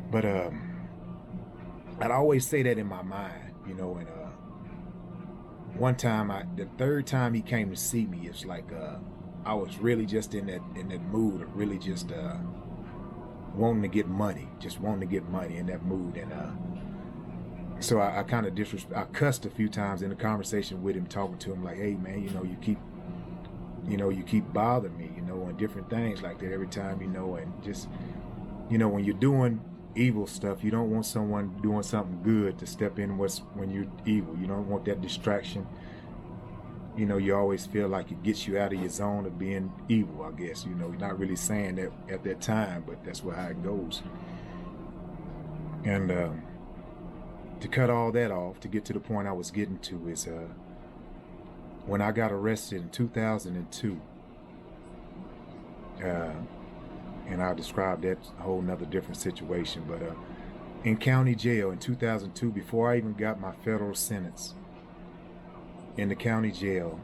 But I'd always say that in my mind, and one time the third time he came to see me, it's like I was really just in that mood of really just wanting to get money, just wanting to get money in that mood. And so I kind of I cussed a few times in the conversation with him, talking to him like, hey man, you keep bothering me, and different things like that every time, and just, when you're doing evil stuff, you don't want someone doing something good to step in when you're evil. You don't want that distraction. You always feel like it gets you out of your zone of being evil, I guess. You're not really saying that at that time, but that's how it goes. And to cut all that off, to get to the point I was getting to is when I got arrested in 2002, and I'll describe that whole nother different situation, but in county jail in 2002, before I even got my federal sentence in the county jail,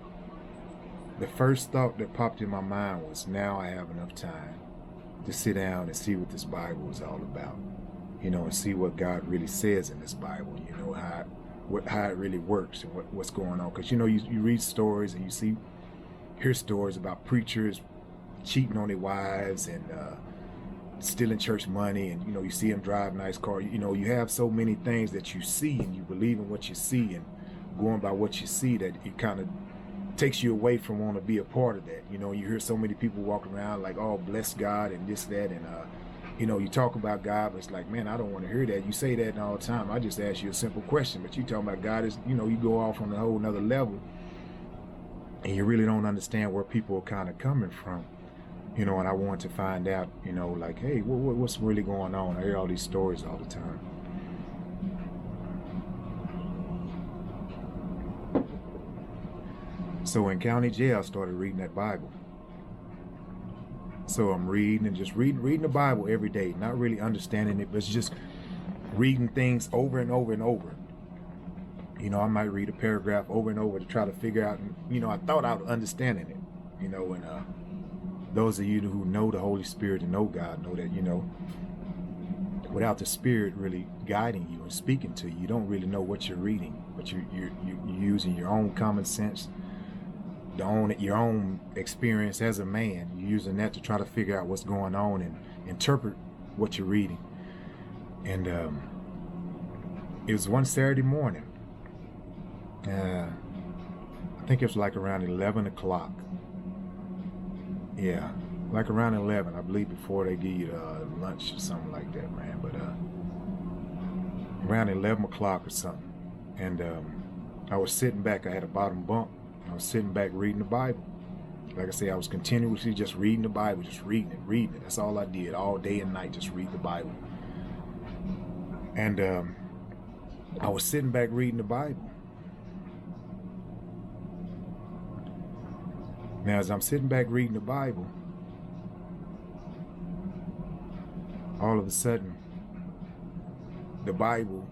the first thought that popped in my mind was, now I have enough time to sit down and see what this Bible is all about, and see what God really says in this Bible, how it really works and what's going on. Because, you read stories and hear stories about preachers cheating on their wives and stealing church money, and you see them drive nice cars. You have so many things that you see, and you believe in what you see, and going by what you see, that it kind of takes you away from wanting to be a part of that. You hear so many people walking around like, oh, bless God and this, that, and you talk about God, but it's like, man, I don't want to hear that. You say that all the time. I just ask you a simple question, but you talking about God is, you go off on a whole nother level, and you really don't understand where people are kind of coming from. And I want to find out, like, hey, what's really going on? I hear all these stories all the time. So in county jail, I started reading that Bible. So I'm reading and just reading the Bible every day, not really understanding it, but it's just reading things over and over and over. I might read a paragraph over and over to try to figure out, and, I thought I was understanding it, and those of you who know the Holy Spirit and know God know that, without the Spirit really guiding you and speaking to you, you don't really know what you're reading, but you're using your own common sense, your own experience as a man. You're using that to try to figure out what's going on and interpret what you're reading. And it was one Saturday morning. I think it was like around 11 o'clock. Yeah, like around 11, I believe, before they give you lunch or something like that, man. But around 11 o'clock or something. And I was sitting back. I had a bottom bunk. I was sitting back reading the Bible. Like I say, I was continuously just reading the Bible, just reading it. That's all I did all day and night, just read the Bible. And I was sitting back reading the Bible. Now, as I'm sitting back reading the Bible, all of a sudden, the Bible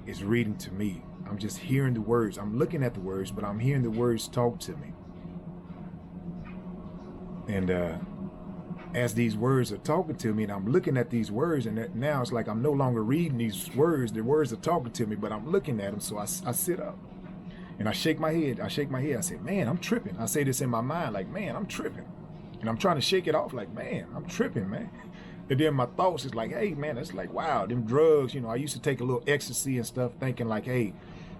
is reading to me. I'm just hearing the words. I'm looking at the words, but I'm hearing the words talk to me. And as these words are talking to me, and I'm looking at these words, and now it's like I'm no longer reading these words. The words are talking to me, but I'm looking at them. So I sit up. And I shake my head. I say, man, I'm tripping. I say this in my mind, like, man, I'm tripping. And I'm trying to shake it off, like, man, I'm tripping, man. And then my thoughts is like, hey, man, it's like, wow, them drugs. I used to take a little ecstasy and stuff, thinking like, hey,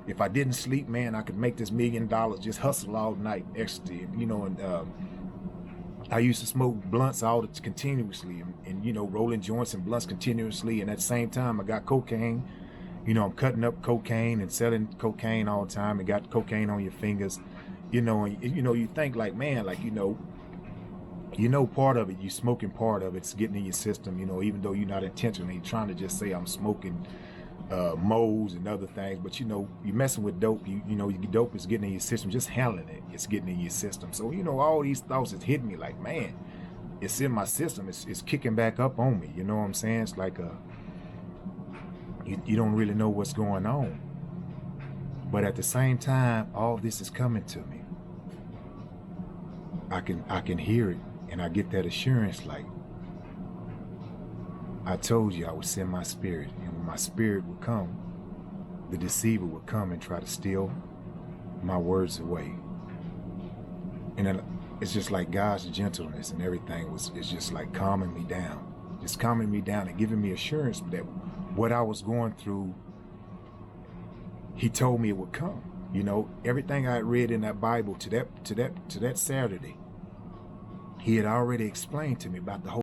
if I didn't sleep, man, I could make this $1 million, just hustle all night, ecstasy. And I used to smoke blunts continuously, and rolling joints and blunts continuously. And at the same time, I got cocaine. I'm cutting up cocaine and selling cocaine all the time, and got cocaine on your fingers, and, you think like, man, like, part of it, you smoking part of it's getting in your system, even though you're not intentionally trying to just say I'm smoking moles and other things, but you're messing with dope, your dope is getting in your system, just handling it, it's getting in your system. So, all these thoughts is hitting me like, man, it's in my system, it's kicking back up on me, you know what I'm saying? It's like you don't really know what's going on. But at the same time, all this is coming to me. I can hear it, and I get that assurance like, I told you I would send my spirit, and when my spirit would come, the deceiver would come and try to steal my words away. And then it's just like God's gentleness and everything is just like calming me down, and giving me assurance that what I was going through, he told me it would come. You know, everything I had read in that Bible to that Saturday, he had already explained to me about the whole